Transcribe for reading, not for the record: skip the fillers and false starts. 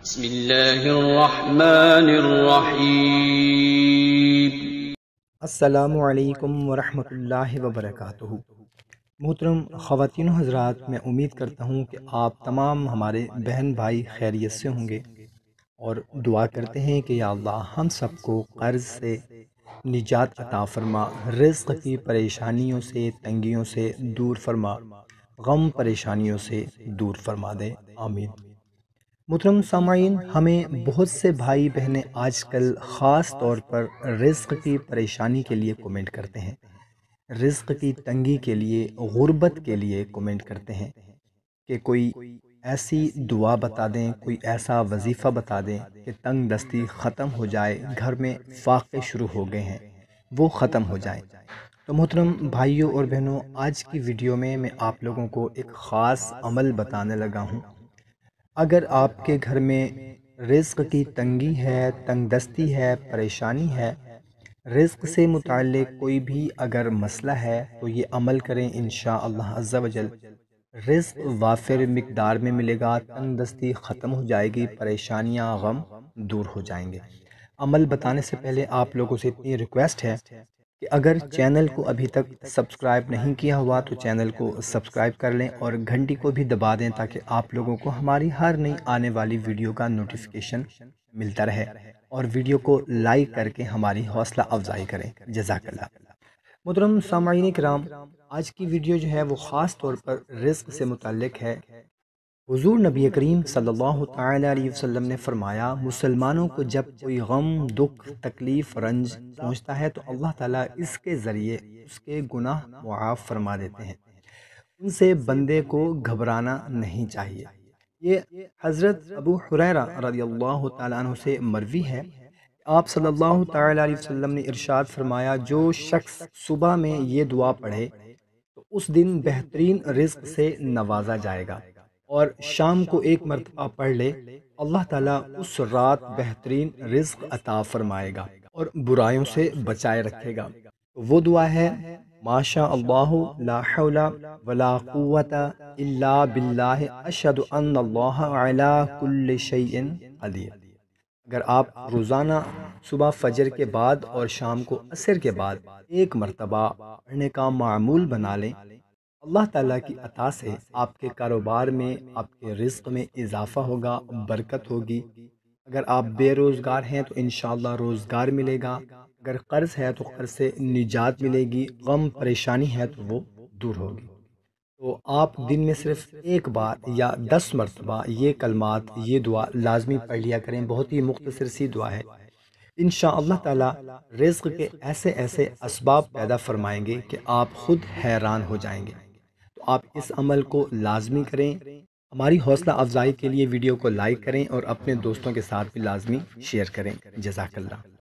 بسم اللہ الرحمن الرحیم۔ السلام علیکم ورحمۃ اللہ وبرکاتہ۔ محترم خواتین و حضرات، میں امید کرتا ہوں کہ آپ تمام ہمارے بہن بھائی خیریت سے ہوں گے، اور دعا کرتے ہیں کہ یا اللہ ہم سب کو قرض سے نجات عطا فرما، رزق کی پریشانیوں سے تنگیوں سے دور فرما، غم پریشانیوں سے دور فرما دے، آمین۔ محترم سامعین، ہمیں بہت سے بھائی بہنیں آج کل خاص طور پر رزق کی پریشانی کے لیے کومنٹ کرتے ہیں، رزق کی تنگی کے لیے، غربت کے لیے کومنٹ کرتے ہیں کہ کوئی ایسی دعا بتا دیں، کوئی ایسا وظیفہ بتا دیں کہ تنگ دستی ختم ہو جائے، گھر میں فاقے شروع ہو گئے ہیں وہ ختم ہو جائیں۔ تو محترم بھائیوں اور بہنوں، آج کی ویڈیو میں آپ لوگوں کو ایک خاص عمل بتانے لگا ہوں۔ اگر آپ کے گھر میں رزق کی تنگی ہے، تنگ دستی ہے، پریشانی ہے، رزق سے متعلق کوئی بھی اگر مسئلہ ہے تو یہ عمل کریں، انشاءاللہ عز و جل رزق وافر مقدار میں ملے گا، تنگ دستی ختم ہو جائے گی، پریشانیاں غم دور ہو جائیں گے۔ عمل بتانے سے پہلے آپ لوگوں سے اتنی ریکویسٹ ہے کہ اگر چینل کو ابھی تک سبسکرائب نہیں کیا ہوا تو چینل کو سبسکرائب کر لیں اور گھنٹی کو بھی دبا دیں تاکہ آپ لوگوں کو ہماری ہر نئی آنے والی ویڈیو کا نوٹیفیکیشن ملتا رہے، اور ویڈیو کو لائک کر کے ہماری حوصلہ افزائی کریں، جزاک اللہ۔ محترم سامعین کرام، آج کی ویڈیو جو ہے وہ خاص طور پر رزق سے متعلق ہے۔ حضور نبی کریم صلی اللہ تعالی علیہ وسلم نے فرمایا، مسلمانوں کو جب کوئی غم، دکھ، تکلیف، رنج پہنچتا ہے تو اللہ تعالیٰ اس کے ذریعے اس کے گناہ معاف فرما دیتے ہیں۔ ان سے بندے کو گھبرانا نہیں چاہیے۔ یہ حضرت ابو ہریرہ رضی اللہ تعالیٰ عنہ سے مروی ہے، آپ صلی اللہ تعالی علیہ وسلم نے ارشاد فرمایا، جو شخص صبح میں یہ دعا پڑھے تو اس دن بہترین رزق سے نوازا جائے گا، اور شام کو ایک مرتبہ پڑھ لے، اللہ تعالیٰ اس رات بہترین رزق عطا فرمائے گا اور برائیوں سے بچائے رکھے گا۔ وہ دعا ہے، ما شاء اللہ لا حول ولا قوت الا باللہ اشہد ان اللہ علی کل شیء قدیر۔ اگر آپ روزانہ صبح فجر کے بعد اور شام کو عصر کے بعد ایک مرتبہ پڑھنے کا معمول بنا لیں، اللہ تعالیٰ کی عطا سے آپ کے کاروبار میں، آپ کے رزق میں اضافہ ہوگا، برکت ہوگی۔ اگر آپ بے روزگار ہیں تو انشاءاللہ روزگار ملے گا، اگر قرض ہے تو قرض سے نجات ملے گی، غم پریشانی ہے تو وہ دور ہوگی۔ تو آپ دن میں صرف ایک بار یا 10 مرتبہ یہ کلمات، یہ دعا لازمی پڑھ لیا کریں، بہت ہی مختصر سی دعا ہے۔ انشاءاللہ تعالی رزق کے ایسے ایسے اسباب پیدا فرمائیں گے کہ آپ خود حیران ہو جائیں گے۔ تو آپ اس عمل کو لازمی کریں۔ ہماری حوصلہ افزائی کے لیے ویڈیو کو لائک کریں اور اپنے دوستوں کے ساتھ بھی لازمی شیئر کریں، جزاک اللہ۔